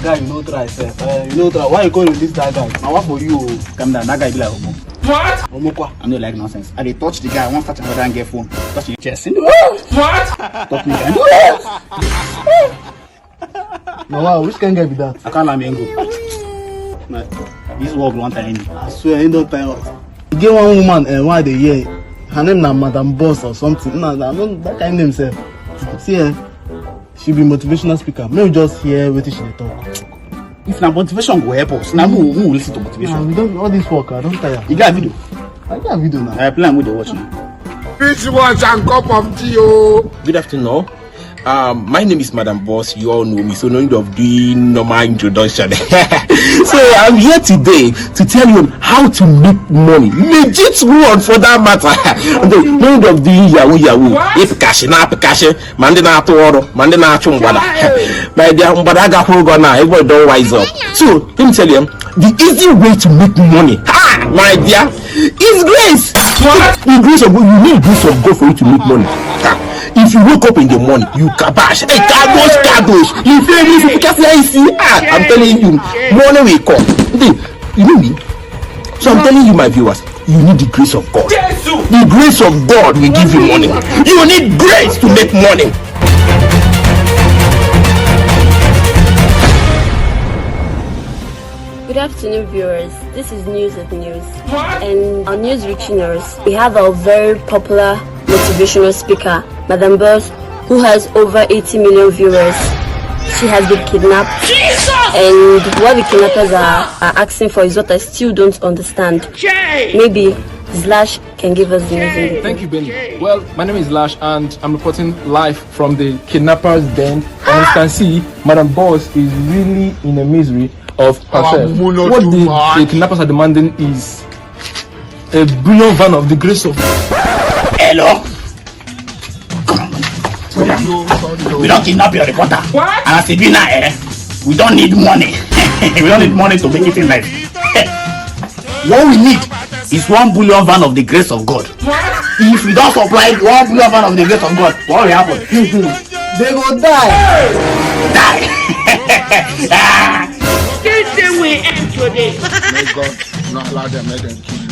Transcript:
guy, you know, try, sir. You know, try. Why you going to release that guy? Now, what for you? Calm down, that guy be like Omo. What? Omokwa. I know like nonsense. I dey touch the guy, I want to touch another and get phone. Touch your chest. What? Touch me, guy. Now, wow, which can guy be that? I can't let me go. Nah, this work one time. I swear, he don't tell us. You get one woman, and why they hear? Her name na Madam Boss or something. No, that kind of name, sir. See, she be motivational speaker. Maybe just hear what she talk. If na motivation go help us, now who will listen to motivation? We don't all this work. I don't tire. You got a video? I got a video now. I plan with the watch now. Which one and cup of tea, oh? Good afternoon. My name is Madam Boss. You all know me, so no need of doing normal introduction. So I'm here today to tell you how to make money. Legit one for that matter. No need of doing yahoo. If cash na cash, mande na toro, mande na chumbada. My dear, but I got hold on now. Everybody don't wise up. So let me tell you, the easy way to make money, my dear, is grace. The grace of God, you need grace of God for you to make money. If you wake up in the morning, you kabash, kadosh. You feel me? Because I see, I'm telling you, morning will come. You know me? So I'm telling you, my viewers, you need the grace of God. The grace of God will give you money. You need grace to make money. Good afternoon, viewers. This is News at News. And on News Reaching Us, we have a very popular motivational speaker, Madam Boss, who has over 80 million viewers. She has been kidnapped. Jesus! And what the kidnappers are asking for is what I still don't understand. Maybe Slash can give us the news. Thank you, Benny. Well, my name is Lash and I'm reporting live from the kidnappers' den. And as you can see, Madam Boss is really in a misery of herself. What the kidnappers are demanding is a brilliant van of the grace of Hello. We don't kidnap your reporter. What? And as a dinner, we don't need money. We don't need money to make it in life. What we need is 1 billion van of the grace of God. If we don't supply 1 billion van of the grace of God, what will happen? They will die. Die. This day we end today. May God not allow them, let them kill you.